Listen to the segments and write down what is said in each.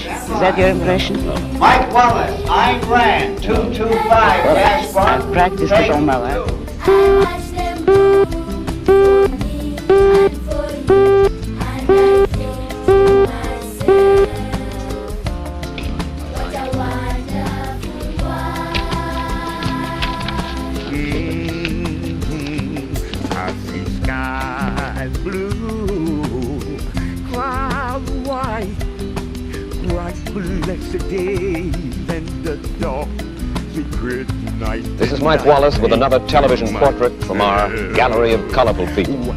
Is that your impression? Mike Wallace, Ayn Rand, 225, gas bar. I've practiced it all my life. I see skies blue, clouds white, bright blessed days and the dark secret night. This is Mike Wallace with another television portrait from our gallery of colorful people.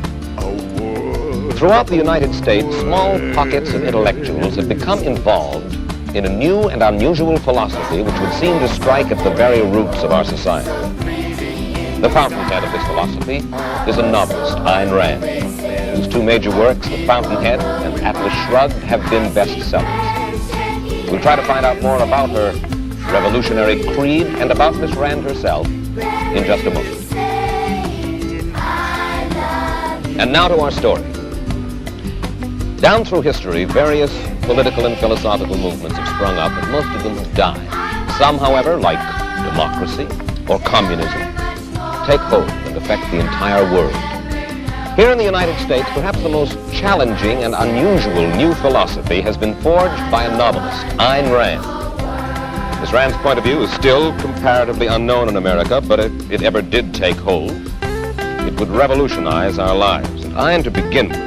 Throughout the United States, small pockets of intellectuals have become involved in a new and unusual philosophy which would seem to strike at the very roots of our society. The fountainhead of this philosophy is a novelist, Ayn Rand, whose two major works, The Fountainhead and Atlas Shrugged, have been bestsellers. We'll try to find out more about her revolutionary creed and about Miss Rand herself in just a moment. And now to our story. Down through history, various political and philosophical movements have sprung up, and most of them have died. Some, however, like democracy or communism, take hold and affect the entire world. Here in the United States, perhaps the most challenging and unusual new philosophy has been forged by a novelist, Ayn Rand. Miss Rand's point of view is still comparatively unknown in America, but if it ever did take hold, it would revolutionize our lives. And Ayn, to begin with,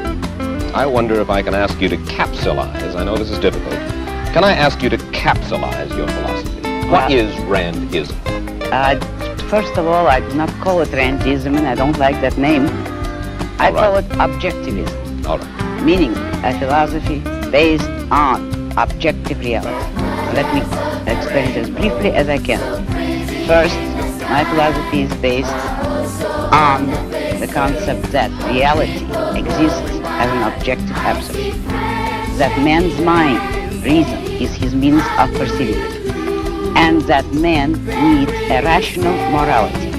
I wonder if I can ask you to capsulize. I know this is difficult. Can I ask you to capsulize your philosophy? What is Randism? First of all, I do not call it Randism, and I don't like that name. I call it objectivism. All right. Meaning a philosophy based on objective reality. Let me explain it as briefly as I can. First, my philosophy is based on the concept that reality exists as an objective absolute. That man's mind, reason, is his means of perceiving it. And that man needs a rational morality.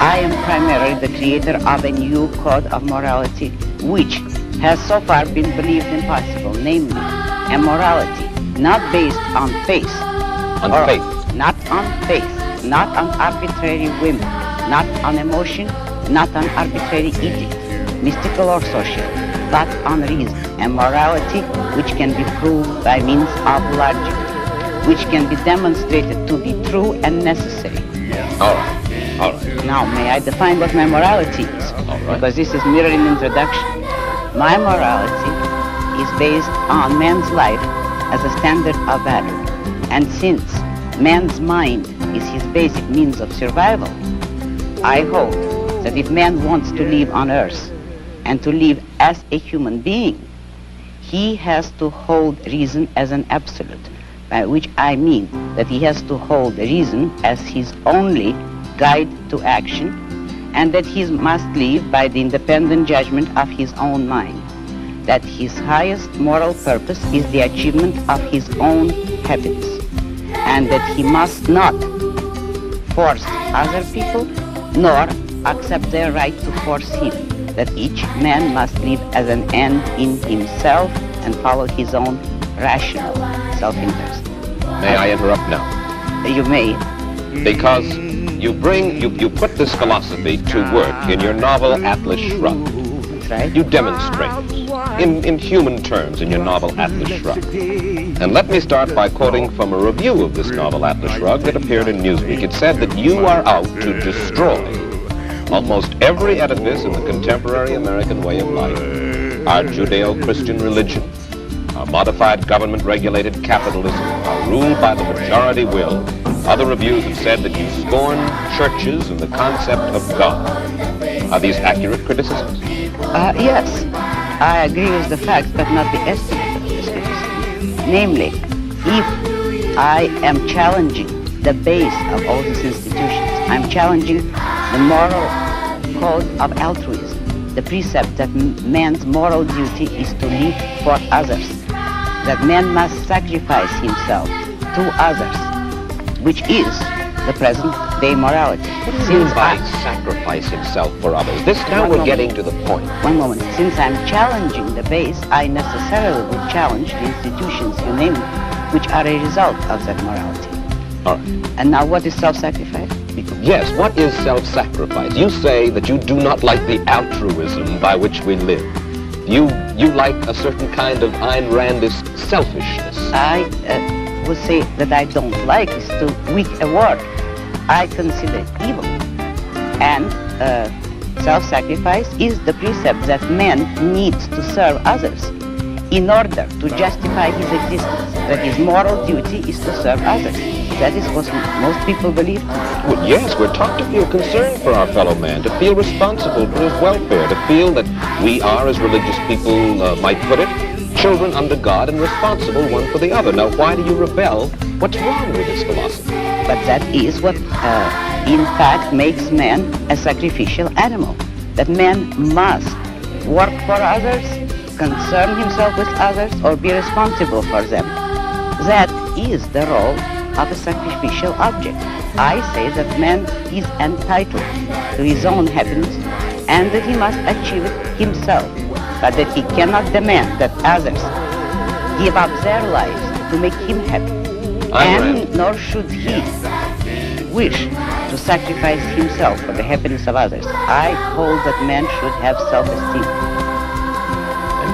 I am primarily the creator of a new code of morality which has so far been believed impossible, namely a morality not based on faith. On faith? Not on faith, not on arbitrary whim, not on emotion, not on arbitrary edict, mystical or social, but on reason, a morality which can be proved by means of logic, which can be demonstrated to be true and necessary. All right, all right. Now, may I define what my morality is? All right. Because this is merely an introduction. My morality is based on man's life as a standard of value. And since man's mind is his basic means of survival, I hold that if man wants to live on earth and to live as a human being, he has to hold reason as an absolute, by which I mean that he has to hold reason as his only guide to action, and that he must live by the independent judgment of his own mind, that his highest moral purpose is the achievement of his own happiness, and that he must not force other people nor accept their right to force him, that each man must live as an end in himself and follow his own rational self-interest. May I interrupt now? You may. Because you put this philosophy to work in your novel Atlas Shrugged. That's right. You demonstrate it in human terms in your novel Atlas Shrugged. And let me start by quoting from a review of this novel Atlas Shrugged that appeared in Newsweek. It said that you are out to destroy almost every edifice in the contemporary American way of life. Our Judeo-Christian religion, our modified government-regulated capitalism, our rule by the majority will. Other reviews have said that you scorn churches and the concept of God. Are these accurate criticisms? Yes, I agree with the facts, but not the estimate of this criticism. Namely, if I am challenging the base of all these institutions, I'm challenging the moral code of altruism, the precept that man's moral duty is to live for others, that man must sacrifice himself to others, which is the present the immorality. What do you mean by sacrifice himself for others? This now One we're moment. getting to the point. One moment. Since I'm challenging the base, I necessarily would challenge the institutions, you name it, which are a result of that morality. All right. And now what is self-sacrifice? Yes, what is self-sacrifice? You say that you do not like the altruism by which we live. You like a certain kind of Ayn Randist selfishness. I would say that I don't like is too weak a word. I consider it evil. And self-sacrifice is the precept that man needs to serve others in order to justify his existence. That his moral duty is to serve others. That is what most people believe. Well, yes, we're taught to feel concern for our fellow man, to feel responsible for his welfare, to feel that we are, as religious people might put it, children under God and responsible one for the other. Now, why do you rebel? What's wrong with this philosophy? But that is what, in fact, makes man a sacrificial animal. That man must work for others, concern himself with others, or be responsible for them. That is the role of a sacrificial object. I say that man is entitled to his own happiness and that he must achieve it himself, but that he cannot demand that others give up their lives to make him happy. And nor should he wish to sacrifice himself for the happiness of others. I hold that man should have self-esteem.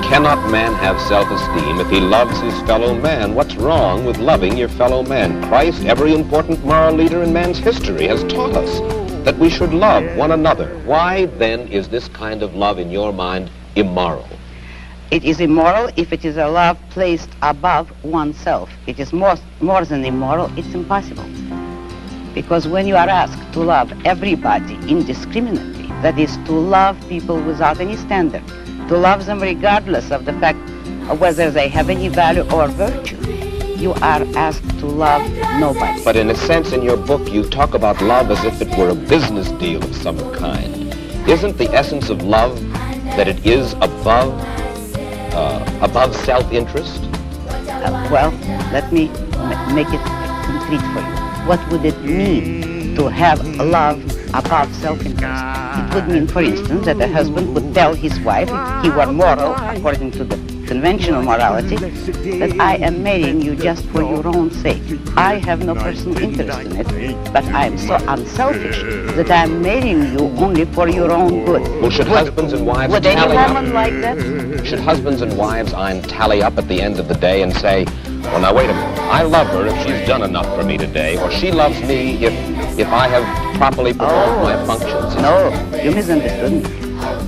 Cannot man have self-esteem if he loves his fellow man? What's wrong with loving your fellow man? Christ, every important moral leader in man's history, has taught us that we should love one another. Why then is this kind of love in your mind immoral? It is immoral if it is a love placed above oneself. It is more than immoral, it's impossible. Because when you are asked to love everybody indiscriminately, that is to love people without any standard, to love them regardless of the fact of whether they have any value or virtue, you are asked to love nobody. But in a sense, in your book, you talk about love as if it were a business deal of some kind. Isn't the essence of love that it is above self-interest? Well, let me make it concrete for you. What would it mean to have love above self-interest? It would mean, for instance, that a husband would tell his wife, if he were moral, according to the conventional morality, that I am marrying you just for your own sake. I have no personal interest in it, but I am so unselfish that I am marrying you only for your own good. Well, should husbands and wives Would any tally woman up? like that? Should husbands and wives tally up at the end of the day and say, well, now wait a minute, I love her if she's done enough for me today, or she loves me if I have properly performed my functions? No, you misunderstood me.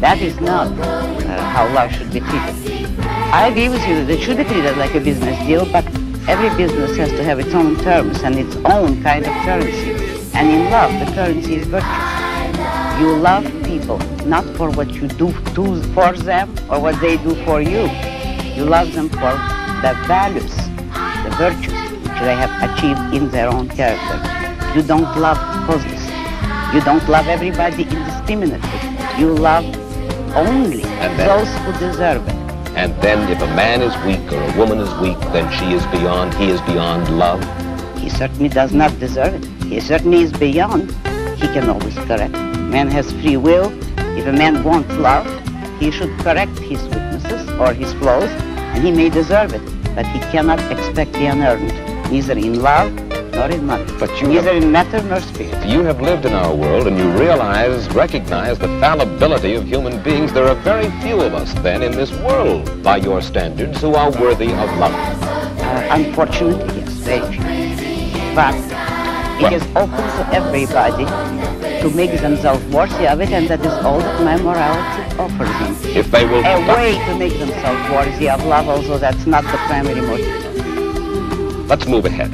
That is not how love should be treated. I agree with you that it should be treated like a business deal, but every business has to have its own terms and its own kind of currency. And in love, the currency is virtue. You love people not for what you do for them or what they do for you. You love them for the values, the virtues which they have achieved in their own character. You don't love causeless. You don't love everybody indiscriminately. You love only those who deserve it. And then if a man is weak or a woman is weak, then he is beyond love? He certainly does not deserve it. He certainly is beyond. He can always correct. Man has free will. If a man wants love, he should correct his weaknesses or his flaws, and he may deserve it. But he cannot expect the unearned, neither in love nor in money, neither in matter nor spirit. You have lived in our world and you recognize the fallibility of human beings. There are very few of us then in this world, by your standards, who are worthy of love. Unfortunately, yes, very few. But it is open to everybody to make themselves worthy of it, and that is all that my morality offers them. If they will a way to make themselves worthy of love, although that's not the primary motive. Let's move ahead.